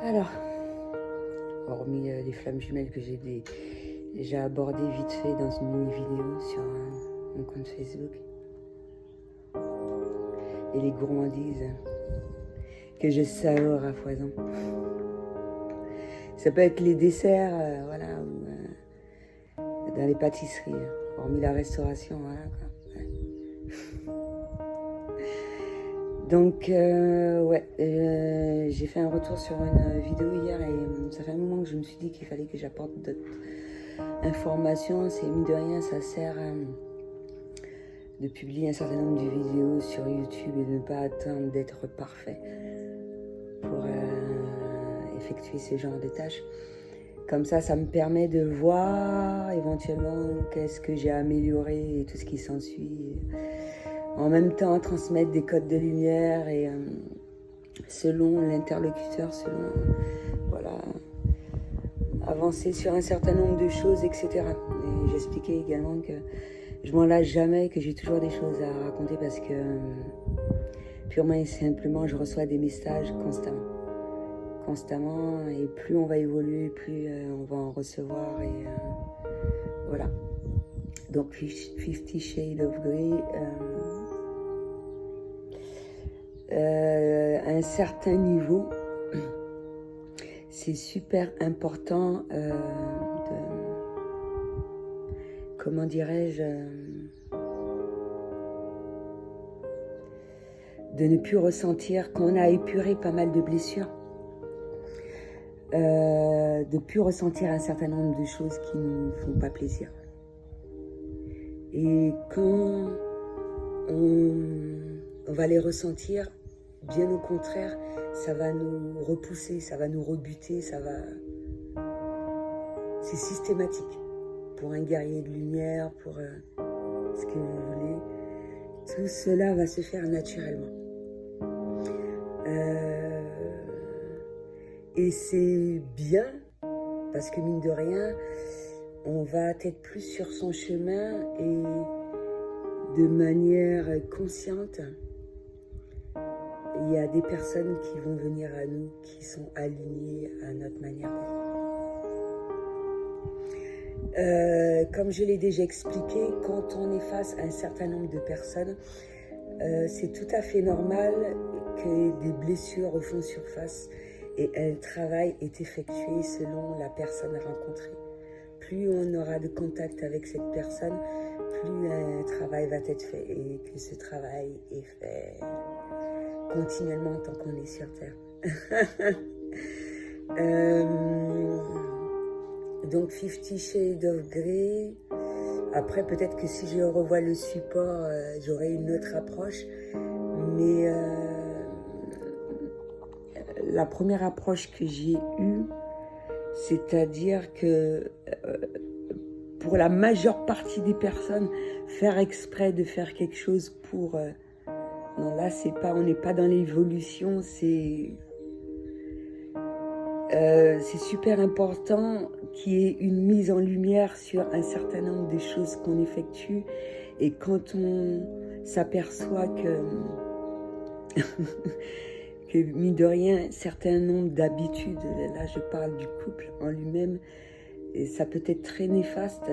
Alors, hormis les flammes jumelles que j'ai déjà abordées vite fait dans une mini-vidéo sur mon compte Facebook, et les gourmandises que je savoure à foison. Ça peut être les desserts, voilà, ou dans les pâtisseries, hormis la restauration, voilà quoi. Donc, j'ai fait un retour sur une vidéo hier et ça fait un moment que je me suis dit qu'il fallait que j'apporte d'autres informations. C'est mine de rien, ça sert de publier un certain nombre de vidéos sur YouTube et de ne pas attendre d'être parfait pour effectuer ce genre de tâches. Comme ça me permet de voir éventuellement qu'est-ce que j'ai amélioré et tout ce qui s'ensuit. En même temps, transmettre des codes de lumière et selon l'interlocuteur, voilà, avancer sur un certain nombre de choses, etc. Et j'expliquais également que je m'en lâche jamais, que j'ai toujours des choses à raconter parce que purement et simplement, je reçois des messages constamment, et plus on va évoluer, plus on va en recevoir, et voilà. Donc 50 Shades of Grey, à un certain niveau, c'est super important comment dirais-je, de ne plus ressentir qu'on a épuré pas mal de blessures, de ne plus ressentir un certain nombre de choses qui ne nous font pas plaisir. Et quand on va les ressentir, bien au contraire, ça va nous repousser, ça va nous rebuter, c'est systématique. Pour un guerrier de lumière, pour ce que vous voulez, tout cela va se faire naturellement. Et c'est bien, parce que mine de rien, on va être plus sur son chemin et de manière consciente. Il y a des personnes qui vont venir à nous, qui sont alignées à notre manière d'être. Comme je l'ai déjà expliqué, quand on est face à un certain nombre de personnes, c'est tout à fait normal que des blessures refont surface et un travail est effectué selon la personne rencontrée. Plus on aura de contact avec cette personne, plus un travail va être fait, et que ce travail est fait continuellement tant qu'on est sur Terre. Donc 50 Shades of Grey. Après, peut-être que si je revois le support, j'aurai une autre approche. Mais la première approche que j'ai eue, c'est-à-dire que pour la majeure partie des personnes, faire exprès de faire quelque chose pour... non, là, on n'est pas dans l'évolution, c'est super important qu'il y ait une mise en lumière sur un certain nombre de choses qu'on effectue. Et quand on s'aperçoit que, que, mine de rien, un certain nombre d'habitudes, là je parle du couple en lui-même, et ça peut être très néfaste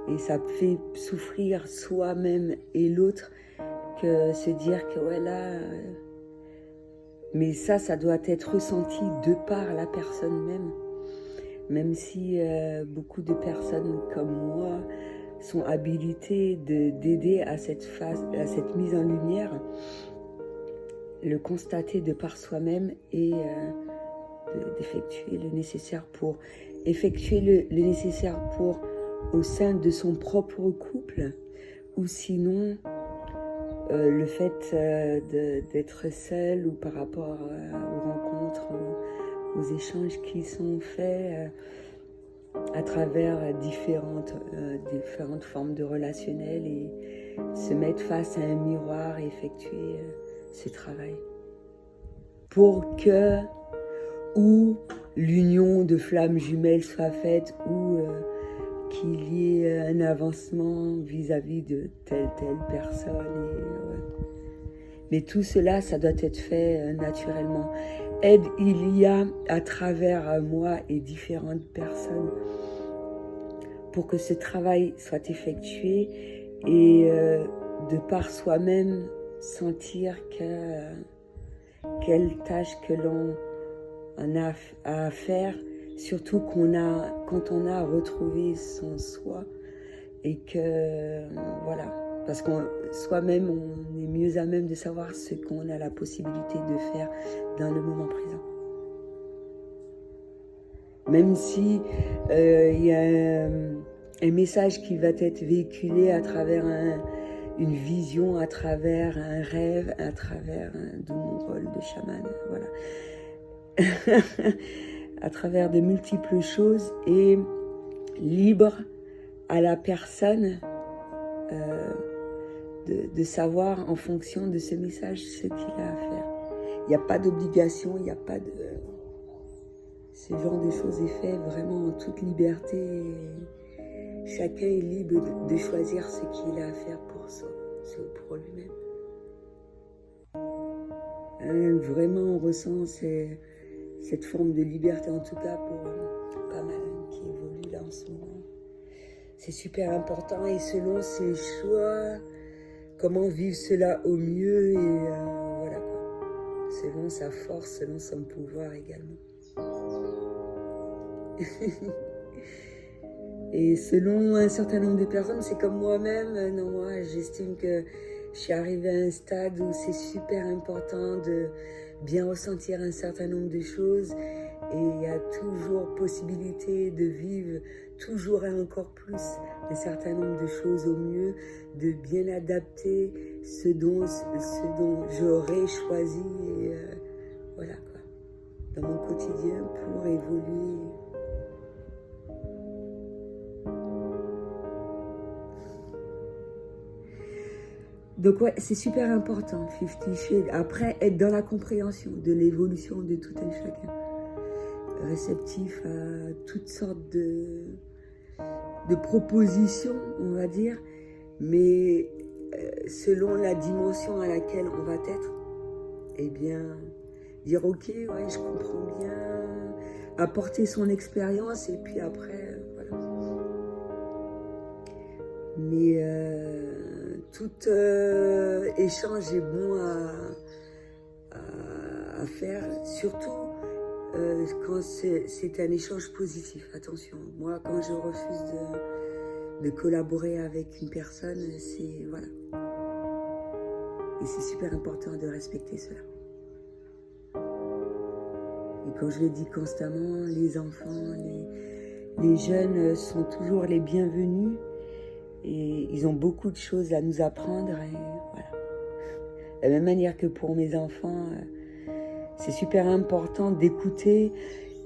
et ça fait souffrir soi-même et l'autre, que se dire que ouais là... Mais ça doit être ressenti de par la personne même. Même si beaucoup de personnes comme moi sont habilitées d'aider à cette mise en lumière, le constater de par soi-même et d'effectuer le nécessaire pour effectuer le nécessaire pour au sein de son propre couple, ou sinon le fait d'être seul, ou par rapport aux rencontres, aux échanges qui sont faits à travers différentes formes de relationnel, et se mettre face à un miroir et effectuer ce travail pour que ou l'union de flammes jumelles soit faite, ou qu'il y ait un avancement vis-à-vis de telle personne. Mais tout cela, ça doit être fait naturellement. aide il y a à travers moi et différentes personnes pour que ce travail soit effectué et de par soi-même sentir quelle tâche que l'on a à faire, surtout quand on a retrouvé son soi et que voilà, parce qu'on soi-même on est mieux à même de savoir ce qu'on a la possibilité de faire dans le moment présent. Même si y a un message qui va être véhiculé à travers une vision, à travers un rêve, à travers de mon rôle de chaman, voilà. À travers de multiples choses et libre à la personne de savoir en fonction de ce message ce qu'il a à faire. Il n'y a pas d'obligation, il n'y a pas de... Ce genre de choses est fait vraiment en toute liberté. Et chacun est libre de choisir ce qu'il a à faire pour soi, pour lui-même. Vraiment, on ressent cette forme de liberté, en tout cas pour pas mal qui évolue là en ce moment. C'est super important et selon ses choix, comment vivre cela au mieux et voilà quoi. Selon sa force, selon son pouvoir également. Et selon un certain nombre de personnes, c'est comme moi-même. Non, moi, j'estime que je suis arrivée à un stade où c'est super important de bien ressentir un certain nombre de choses. Et il y a toujours possibilité de vivre toujours et encore plus un certain nombre de choses au mieux, de bien adapter ce dont j'aurais choisi. Et voilà quoi, dans mon quotidien pour évoluer. Donc ouais, c'est super important, 50 Shades. Après, être dans la compréhension de l'évolution de tout un chacun. Réceptif à toutes sortes de propositions, on va dire. Mais selon la dimension à laquelle on va être, eh bien, dire ok, ouais, je comprends bien. Apporter son expérience et puis après, voilà. Mais tout échange est bon à faire, surtout quand c'est un échange positif. Attention, moi quand je refuse de collaborer avec une personne, c'est voilà. Et c'est super important de respecter cela. Et comme je le dis constamment, les enfants, les jeunes sont toujours les bienvenus. Et ils ont beaucoup de choses à nous apprendre. Et voilà. De la même manière que pour mes enfants, c'est super important d'écouter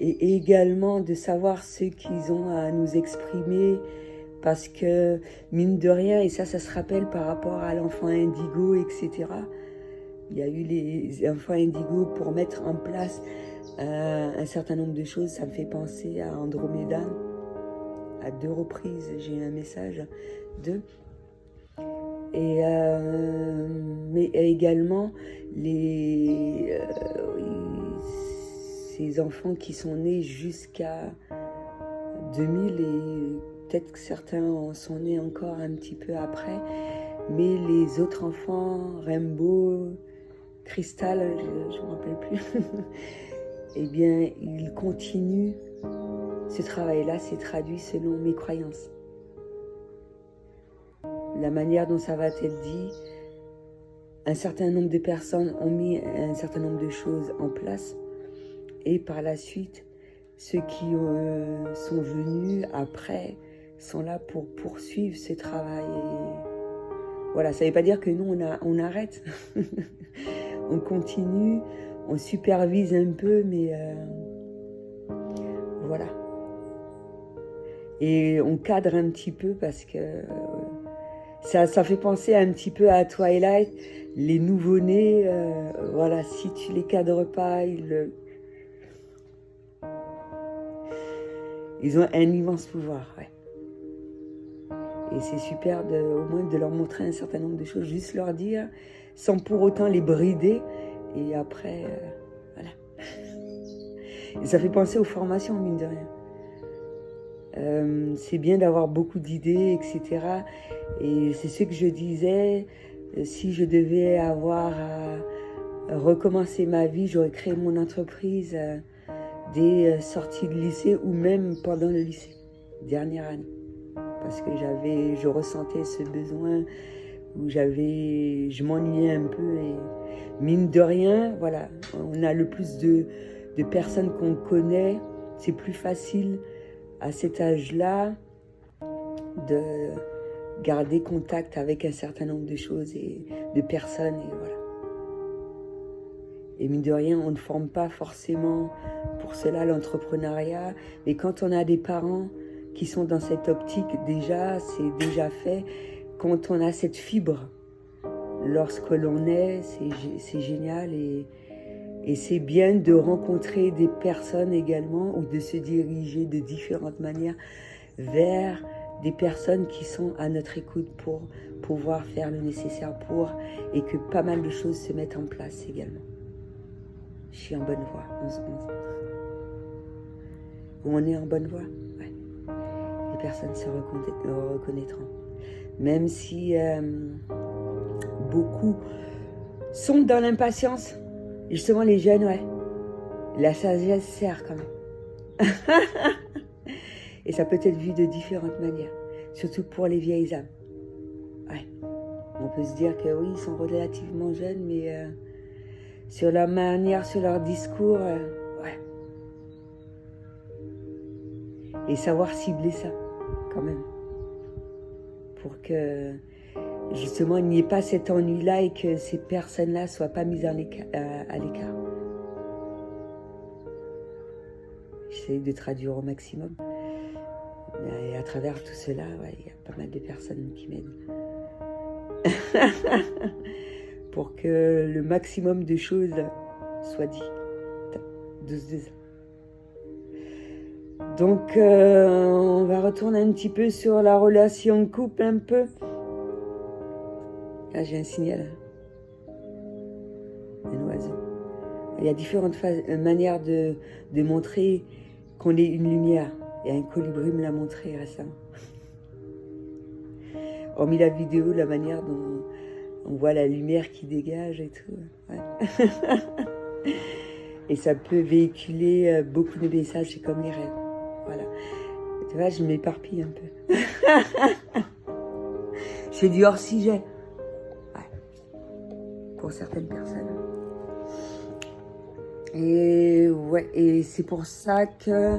et également de savoir ce qu'ils ont à nous exprimer. Parce que, mine de rien, et ça se rappelle par rapport à l'enfant indigo, etc. Il y a eu les enfants indigo pour mettre en place un certain nombre de choses. Ça me fait penser à Andromeda. À 2 reprises, j'ai eu un message d'eux. Et mais également ces enfants qui sont nés jusqu'à 2000 et peut-être que certains sont nés encore un petit peu après, mais les autres enfants, Rainbow, Crystal, je ne me rappelle plus, eh bien, ils continuent. Ce travail-là s'est traduit selon mes croyances. La manière dont ça va être dit, un certain nombre de personnes ont mis un certain nombre de choses en place et par la suite, ceux qui sont venus après sont là pour poursuivre ce travail. Et voilà, ça ne veut pas dire que nous, on arrête. On continue, on supervise un peu, mais voilà. Et on cadre un petit peu parce que ça fait penser un petit peu à Twilight, les nouveau-nés, voilà, si tu les cadres pas, ils ont un immense pouvoir, ouais. Et c'est super au moins de leur montrer un certain nombre de choses, juste leur dire, sans pour autant les brider, et après, voilà. Et ça fait penser aux formations, mine de rien. C'est bien d'avoir beaucoup d'idées, etc. Et c'est ce que je disais, si je devais avoir à recommencer ma vie, j'aurais créé mon entreprise dès sortie de lycée ou même pendant le lycée, dernière année. Parce que je ressentais ce besoin où je m'ennuyais un peu et mine de rien, voilà, on a le plus de personnes qu'on connaît, c'est plus facile à cet âge-là de garder contact avec un certain nombre de choses et de personnes et voilà. Et mine de rien, on ne forme pas forcément pour cela l'entrepreneuriat, mais quand on a des parents qui sont dans cette optique déjà, c'est déjà fait. Quand on a cette fibre, lorsque l'on est, c'est génial et c'est bien de rencontrer des personnes également ou de se diriger de différentes manières vers des personnes qui sont à notre écoute pour pouvoir faire le nécessaire pour et que pas mal de choses se mettent en place également. Je suis en bonne voie. On est en bonne voie. Ouais. Les personnes se reconnaîtront. Même si beaucoup sont dans l'impatience, justement les jeunes, ouais. La sagesse sert quand même. Et ça peut être vu de différentes manières, surtout pour les vieilles âmes. Ouais. On peut se dire que oui, ils sont relativement jeunes, mais sur leur manière, sur leur discours, ouais. Et savoir cibler ça, quand même. Pour que, justement, il n'y ait pas cet ennui-là et que ces personnes-là ne soient pas mises à l'écart. J'essaie de traduire au maximum. Et à travers tout cela, ouais, il y a pas mal de personnes qui m'aident. Pour que le maximum de choses soit dit. Donc, on va retourner un petit peu sur la relation couple, un peu. Ah, j'ai un signal. Un oiseau. Il y a différentes manières de montrer qu'on est une lumière. Et un colibri me l'a montré récemment. Hormis la vidéo, la manière dont on voit la lumière qui dégage et tout. Ouais. Et ça peut véhiculer beaucoup de messages, c'est comme les rêves. Voilà. Tu vois, je m'éparpille un peu. Je fais du hors-sujet. Ouais. Pour certaines personnes. Et ouais, et c'est pour ça que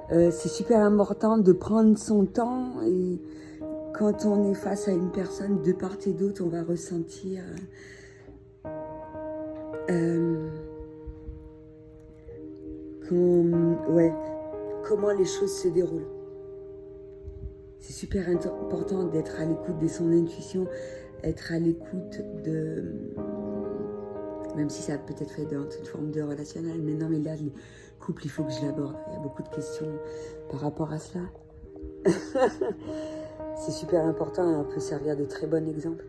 c'est super important de prendre son temps. Et quand on est face à une personne, de part et d'autre, on va ressentir comment les choses se déroulent. C'est super important d'être à l'écoute de son intuition, être à l'écoute de... Même si ça a peut-être fait dans une forme de relationnel, mais non, mais là, le couple, il faut que je l'aborde. Il y a beaucoup de questions par rapport à cela. C'est super important et on peut servir de très bon exemple.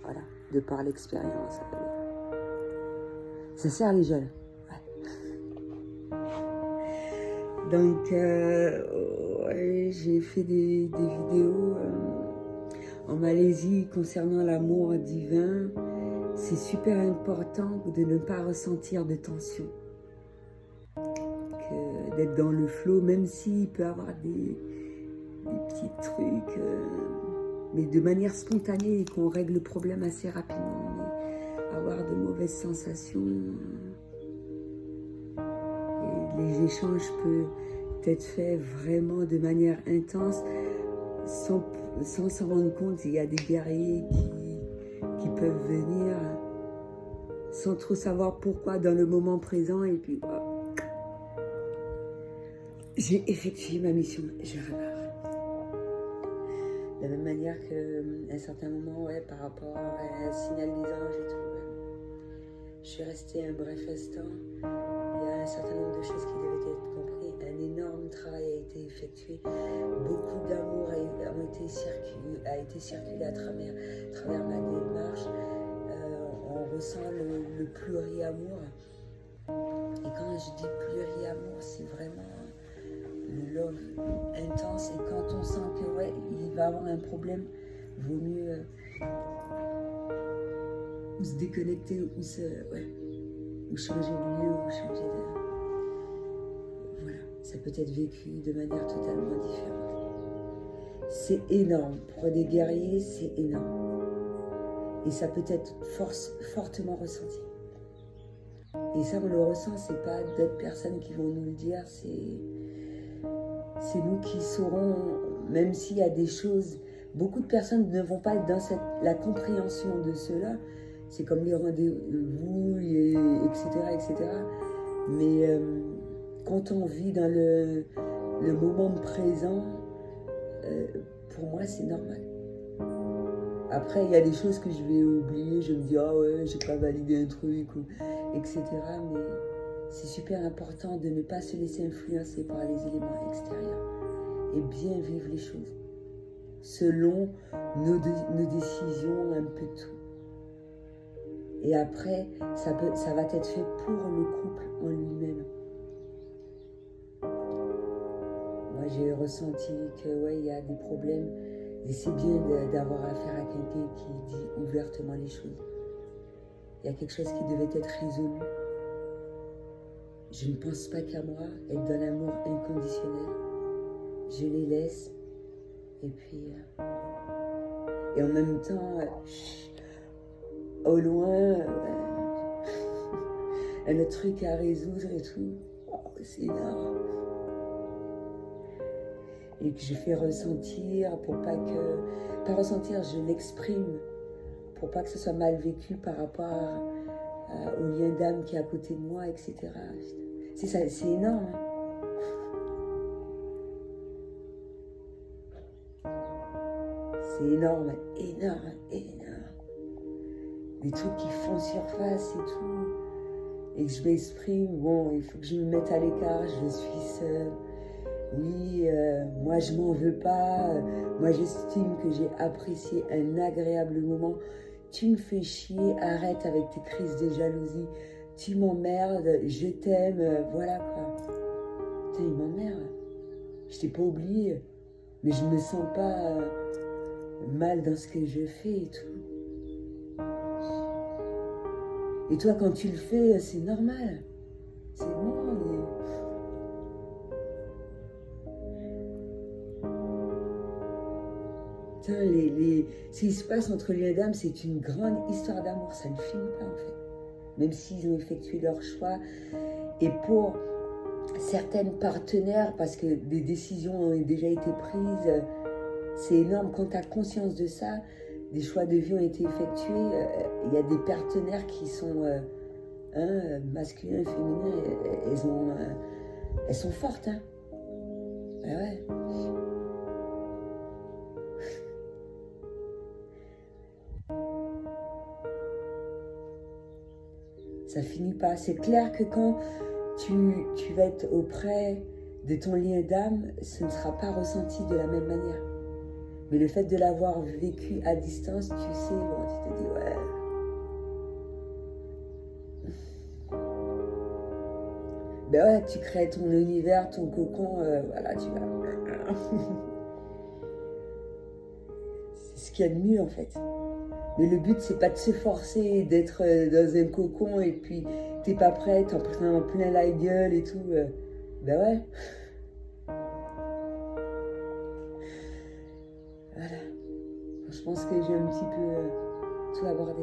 Voilà, de par l'expérience. Ça sert les jeunes. Ouais. Donc, ouais, j'ai fait des vidéos en Malaisie concernant l'amour divin. C'est super important de ne pas ressentir de tension, d'être dans le flow, même s'il peut y avoir des petits trucs, mais de manière spontanée et qu'on règle le problème assez rapidement. Mais avoir de mauvaises sensations, et les échanges peuvent être faits vraiment de manière intense, sans s'en rendre compte. Il y a des guerriers qui peuvent venir sans trop savoir pourquoi dans le moment présent et puis j'ai effectué ma mission, je repars. De la même manière qu'à un certain moment, ouais, par rapport à un signal des anges et tout, je suis restée un bref instant. Il y a un certain nombre de choses qui devaient être comprises. Un énorme travail a été effectué. Beaucoup d'amour a été circulé à travers ma démarche. On ressent le pluriamour. Et quand je dis pluriamour, c'est vraiment le love intense. Et quand on sent que ouais, il va avoir un problème, vaut mieux ou se déconnecter ou changer de lieu, ou changer de... Voilà, ça peut être vécu de manière totalement différente. C'est énorme. Pour des guerriers, c'est énorme. Et ça peut être fortement ressenti. Et ça, on le ressent, c'est pas d'autres personnes qui vont nous le dire, c'est nous qui saurons, même s'il y a des choses, beaucoup de personnes ne vont pas être dans la compréhension de cela. C'est comme les rendez-vous, etc., etc. Mais quand on vit dans le moment présent, pour moi, c'est normal. Après, il y a des choses que je vais oublier, je me dis, ah ouais, j'ai pas validé un truc, etc. Mais c'est super important de ne pas se laisser influencer par les éléments extérieurs et bien vivre les choses selon nos décisions, un peu tout. Et après, ça va être fait pour le couple en lui-même. Moi, j'ai ressenti que ouais, il y a des problèmes. Et c'est bien d'avoir affaire à quelqu'un qui dit ouvertement les choses. Il y a quelque chose qui devait être résolu. Je ne pense pas qu'à moi, être dans l'amour inconditionnel. Je les laisse. Et puis... et en même temps, au loin, un autre truc à résoudre et tout. Oh, c'est énorme. Et que je fais ressentir pour pas ressentir, je l'exprime pour pas que ce soit mal vécu par rapport au lien d'âme qui est à côté de moi, etc. C'est ça, c'est énorme. C'est énorme, énorme, énorme. Des trucs qui font surface et tout. Et que je m'exprime, bon, il faut que je me mette à l'écart, je suis seule. Oui, moi je m'en veux pas, moi j'estime que j'ai apprécié un agréable moment. Tu me fais chier, arrête avec tes crises de jalousie. Tu m'emmerdes, je t'aime, voilà quoi. Putain, il m'emmerde. Je t'ai pas oublié, mais je me sens pas mal dans ce que je fais et tout. Et toi, quand tu le fais, c'est normal. C'est bon, Putain, ce qui se passe entre les dames, c'est une grande histoire d'amour. Ça ne finit pas, en fait. Même s'ils ont effectué leur choix. Et pour certaines partenaires, parce que des décisions ont déjà été prises, c'est énorme. Quand tu as conscience de ça, des choix de vie ont été effectués. Il y a des partenaires qui sont masculins et féminins. Elles sont fortes. Hein. Ouais. Ça finit pas. C'est clair que quand tu vas être auprès de ton lien d'âme, ce ne sera pas ressenti de la même manière. Mais le fait de l'avoir vécu à distance, tu sais, bon, tu te dis, ouais. Ben ouais, tu crées ton univers, ton cocon, voilà, tu vas. C'est ce qu'il y a de mieux, en fait. Mais le but, c'est pas de se forcer d'être dans un cocon et puis t'es pas prêt, t'en prends plein la gueule et tout. Ben ouais. Voilà. Je pense que j'ai un petit peu tout abordé.